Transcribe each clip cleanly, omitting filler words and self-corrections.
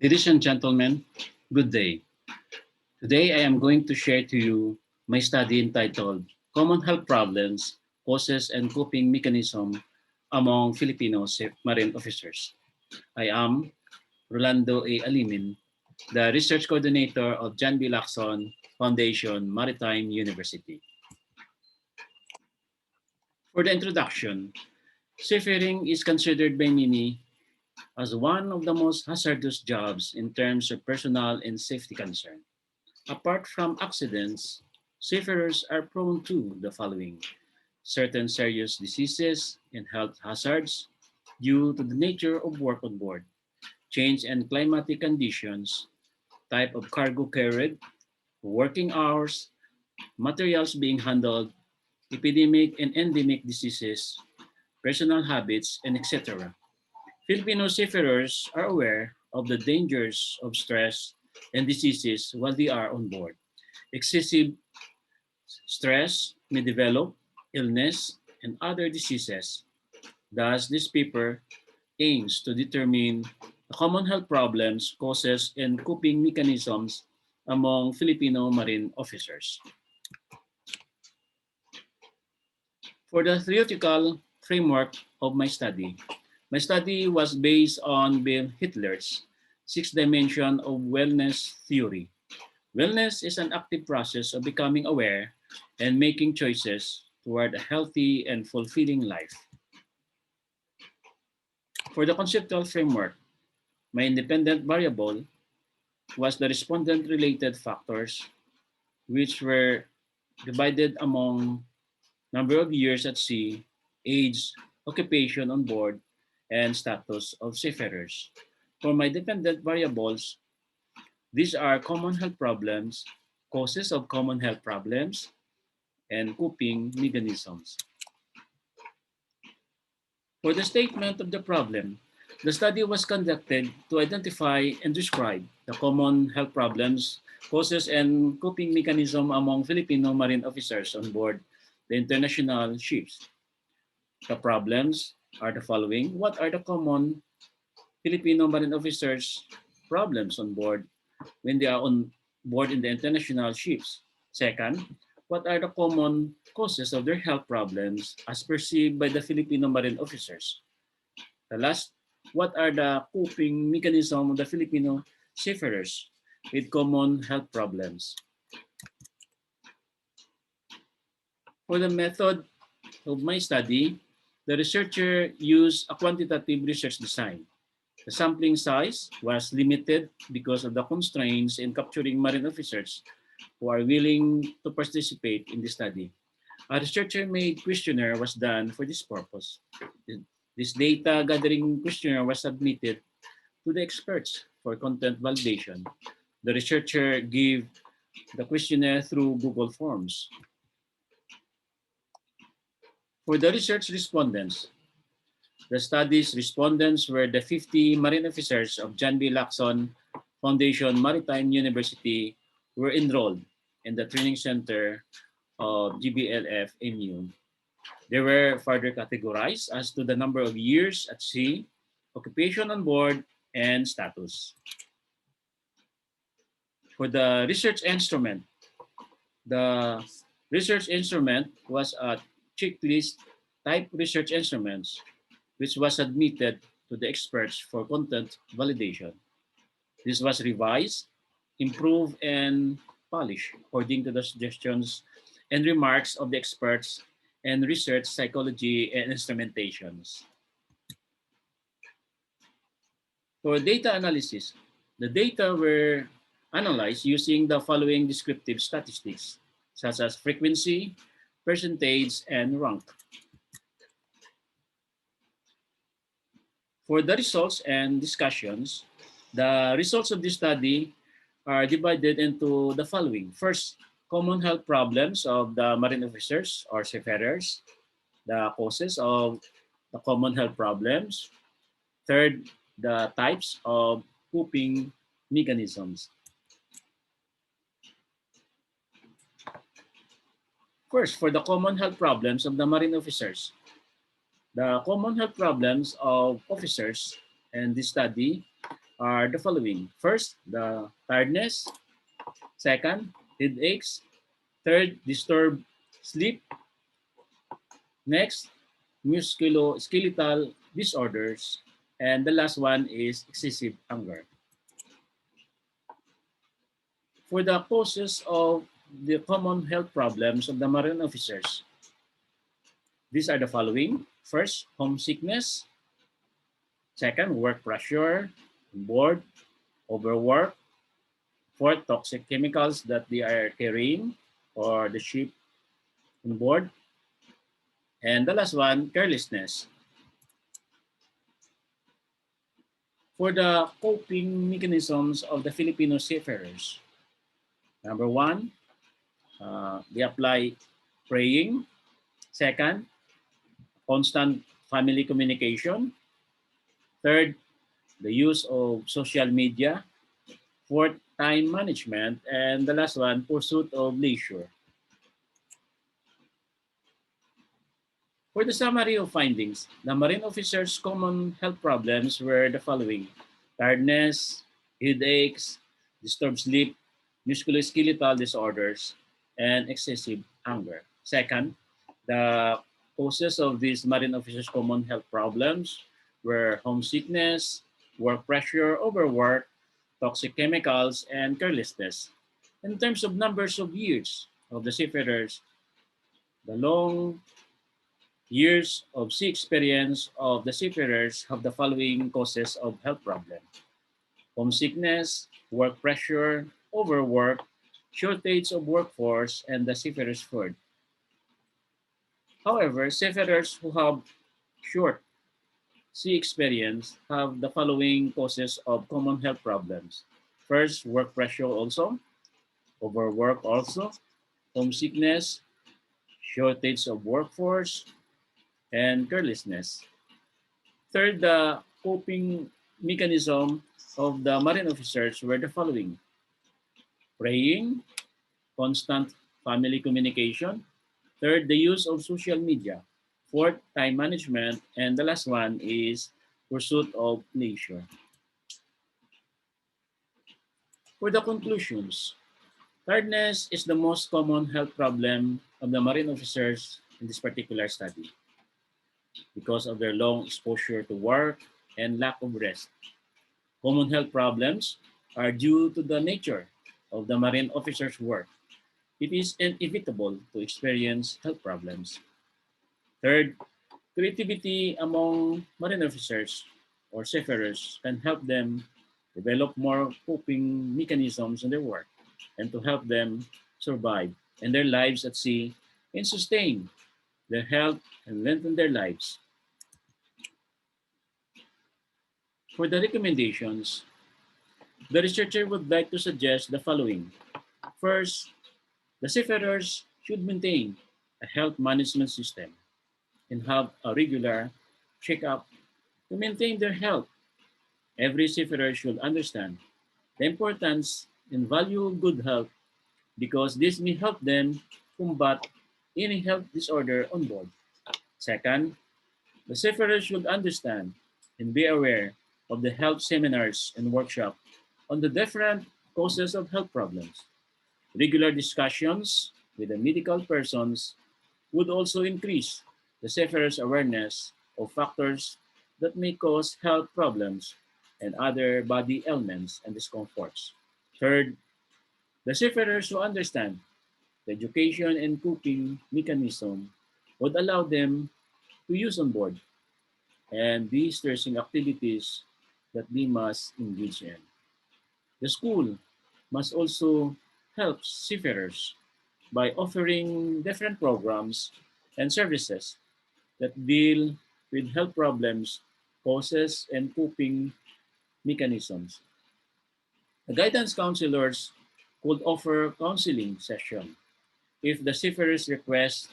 Ladies and gentlemen, good day. Today I am going to share to you my study entitled Common Health Problems, Causes and Coping Mechanism Among Filipino Marine Officers. I am Rolando A. Alimen, the Research Coordinator of John B. Lacson Foundation Maritime University. For the introduction, seafaring is considered by many as one of the most hazardous jobs in terms of personal and safety concern. Apart from accidents, seafarers are prone to the following: certain serious diseases and health hazards due to the nature of work on board, change in climatic conditions, type of cargo carried, working hours, materials being handled, epidemic and endemic diseases, personal habits, and etc. Filipino seafarers are aware of the dangers of stress and diseases while they are on board. Excessive stress may develop illness and other diseases. Thus, this paper aims to determine the common health problems, causes, and coping mechanisms among Filipino marine officers. For the theoretical framework of my study was based on Bill Hitler's six dimension of wellness theory. Wellness is an active process of becoming aware and making choices toward a healthy and fulfilling life. For the conceptual framework, my independent variable was the respondent-related factors, which were divided among number of years at sea, age, occupation on board, and status of seafarers. For my dependent variables, these are common health problems, causes of common health problems, and coping mechanisms. For the statement of the problem, the study was conducted to identify and describe the common health problems, causes, and coping mechanism among Filipino marine officers on board the international ships. The problems are the following. What are the common Filipino marine officers' problems on board when they are on board in the international ships? Second, what are the common causes of their health problems as perceived by the Filipino marine officers? The last, what are the coping mechanisms of the Filipino seafarers with common health problems? For the method of my study, the researcher used a quantitative research design. The sampling size was limited because of the constraints in capturing marine officers who are willing to participate in the study. A researcher-made questionnaire was done for this purpose. This data gathering questionnaire was submitted to the experts for content validation. The researcher gave the questionnaire through Google Forms. For the research respondents, the study's respondents were the 50 marine officers of John B. Lacson Foundation Maritime University who were enrolled in the training center of GBLF-MU. They were further categorized as to the number of years at sea, occupation on board, and status. For the research instrument, the research instrument was a checklist type research instruments which was submitted to the experts for content validation. This was revised, improved, and polished according to the suggestions and remarks of the experts and research psychology and instrumentations. For data analysis, the data were analyzed using the following descriptive statistics, such as frequency, percentage, and rank. For the results and discussions, the results of this study are divided into the following. First, common health problems of the marine officers or seafarers, the causes of the common health problems. Third, the types of coping mechanisms. First, for the common health problems of the marine officers. The common health problems of officers in this study are the following. First, the tiredness. Second, headaches. Third, disturbed sleep. Next, musculoskeletal disorders. And the last one is excessive hunger. For the causes of the common health problems of the marine officers, these are the following. First, homesickness. Second, work pressure, bored, overwork. Fourth, toxic chemicals that they are carrying or the ship on board. And the last one, carelessness. For the coping mechanisms of the Filipino seafarers, number one, they apply praying. Second, constant family communication. Third, the use of social media. Fourth, time management. And the last one, pursuit of leisure. For the summary of findings, the marine officers' common health problems were the following: tiredness, headaches, disturbed sleep, musculoskeletal disorders, and excessive hunger. Second, the causes of these marine officers' common health problems were homesickness, work pressure, overwork, toxic chemicals, and carelessness. In terms of numbers of years of the seafarers, the long years of sea experience of the seafarers have the following causes of health problems: homesickness, work pressure, overwork, shortage of workforce, and the seafarers' food. However, seafarers who have short sea experience have the following causes of common health problems. First, work pressure also, overwork also, homesickness, shortage of workforce, and carelessness. Third, the coping mechanism of the marine officers were the following: praying, constant family communication. Third, the use of social media. Fourth, time management. And the last one is pursuit of leisure. For the conclusions, tiredness is the most common health problem of the marine officers in this particular study because of their long exposure to work and lack of rest. Common health problems are due to the nature of the marine officer's work. It is inevitable to experience health problems. Third, creativity among marine officers or seafarers can help them develop more coping mechanisms in their work and to help them survive in their lives at sea and sustain their health and lengthen their lives. For the recommendations, the researcher would like to suggest the following. First, the seafarers should maintain a health management system and have a regular checkup to maintain their health. Every seafarer should understand the importance and value of good health because this may help them combat any health disorder on board. Second, the seafarers should understand and be aware of the health seminars and workshops on the different causes of health problems. Regular discussions with the medical persons would also increase the seafarers' awareness of factors that may cause health problems and other body ailments and discomforts. Third, the seafarers who understand the education and coping mechanism would allow them to use on board and de-stressing activities that they must engage in. The school must also help seafarers by offering different programs and services that deal with health problems, causes, and coping mechanisms. The guidance counselors could offer counseling session if the seafarers request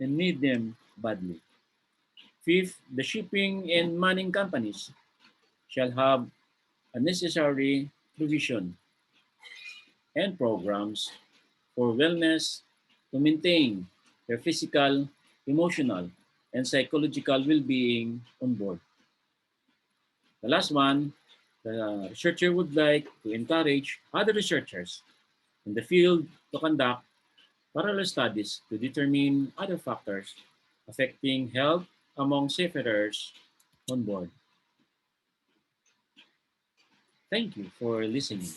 and need them badly. Fifth, the shipping and manning companies shall have a necessary provision and programs for wellness to maintain their physical, emotional, and psychological well-being on board. The last one, The researcher would like to encourage other researchers in the field to conduct parallel studies to determine other factors affecting health among seafarers on board. Thank you for listening.